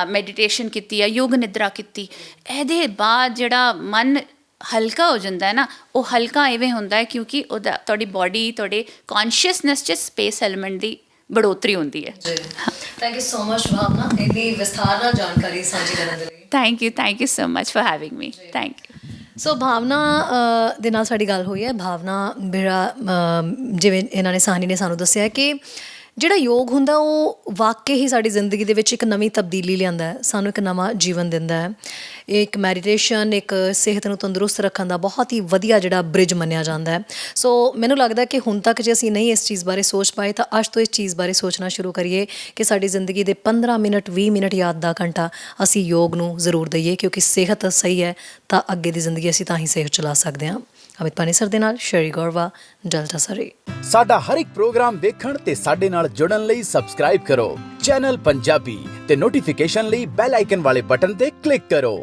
ਮੈਡੀਟੇਸ਼ਨ ਕੀਤੀ ਜਾਂ ਯੋਗ ਨਿਦਰਾ ਕੀਤੀ, ਇਹਦੇ ਬਾਅਦ ਜਿਹੜਾ ਮਨ ਹਲਕਾ ਹੋ ਜਾਂਦਾ ਹੈ ਨਾ, ਉਹ ਹਲਕਾ ਇਵੇਂ ਹੁੰਦਾ ਹੈ ਕਿਉਂਕਿ ਉਹਦਾ ਤੁਹਾਡੀ ਬੋਡੀ, ਤੁਹਾਡੇ ਕੌਨਸ਼ੀਅਸਨੈਸ 'ਚ ਸਪੇਸ ਐਲੀਮੈਂਟ ਦੀ बढ़ोतरी होती है। Thank you so much Bhavna, इतनी विस्तार ਨਾਲ ਜਾਣਕਾਰੀ ਸਾਂਝੀ ਕਰਨ ਦੇ ਲਈ। Thank you so much for having me. Thank you. So Bhavna ਦੇ ਨਾਲ ਸਾਡੀ ਗੱਲ ਹੋਈ ਹੈ। ਭਾਵਨਾ ਮੇਰਾ ਜਿਵੇਂ ਇਹਨਾਂ ਨੇ ਸਾਹਨੀ ਨੇ ਸਾਨੂੰ ਦੱਸਿਆ ਕਿ ਜਿਹੜਾ ਯੋਗ ਹੁੰਦਾ ਉਹ ਵਾਕਈ ਹੀ ਸਾਡੀ ਜ਼ਿੰਦਗੀ ਦੇ ਵਿੱਚ ਇੱਕ ਨਵੀਂ ਤਬਦੀਲੀ ਲਿਆਉਂਦਾ ਹੈ, ਸਾਨੂੰ ਇੱਕ ਨਵਾਂ ਜੀਵਨ ਦਿੰਦਾ ਹੈ। ਇਹ ਇੱਕ ਮੈਡੀਟੇਸ਼ਨ, ਇੱਕ ਸਿਹਤ ਨੂੰ ਤੰਦਰੁਸਤ ਰੱਖਣ ਦਾ ਬਹੁਤ ਹੀ ਵਧੀਆ ਜਿਹੜਾ ਬ੍ਰਿਜ ਮੰਨਿਆ ਜਾਂਦਾ ਹੈ। ਸੋ ਮੈਨੂੰ ਲੱਗਦਾ ਕਿ ਹੁਣ ਤੱਕ ਜੇ ਅਸੀਂ ਨਹੀਂ ਇਸ ਚੀਜ਼ ਬਾਰੇ ਸੋਚ ਪਾਏ ਤਾਂ ਅੱਜ ਤੋਂ ਇਸ ਚੀਜ਼ ਬਾਰੇ ਸੋਚਣਾ ਸ਼ੁਰੂ ਕਰੀਏ ਕਿ ਸਾਡੀ ਜ਼ਿੰਦਗੀ ਦੇ 15 ਮਿੰਟ 20 ਮਿੰਟ ਜਾਂ ਅੱਧਾ ਘੰਟਾ ਅਸੀਂ ਯੋਗ ਨੂੰ ਜ਼ਰੂਰ ਦਈਏ, ਕਿਉਂਕਿ ਸਿਹਤ ਸਹੀ ਹੈ ਤਾਂ ਅੱਗੇ ਦੀ ਜ਼ਿੰਦਗੀ ਅਸੀਂ ਤਾਂ ਹੀ ਸਿਹਤ ਚਲਾ ਸਕਦੇ ਹਾਂ। ਅਮਿਤ ਪਾਣੀ ਸਰ ਦੇ ਨਾਲ ਸ਼ਰੀ ਗੌਰਵਾ, ਡੈਲਟਾ ਸਰੀ। ਸਾਡਾ ਹਰ ਇੱਕ ਪ੍ਰੋਗਰਾਮ ਦੇਖਣ ਤੇ ਸਾਡੇ ਨਾਲ ਜੁੜਨ ਲਈ ਸਬਸਕ੍ਰਾਈਬ ਕਰੋ ਚੈਨਲ ਪੰਜਾਬੀ ਤੇ ਨੋਟੀਫਿਕੇਸ਼ਨ ਲਈ ਬੈਲ ਆਈਕਨ ਵਾਲੇ ਬਟਨ ਤੇ ਕਲਿੱਕ ਕਰੋ।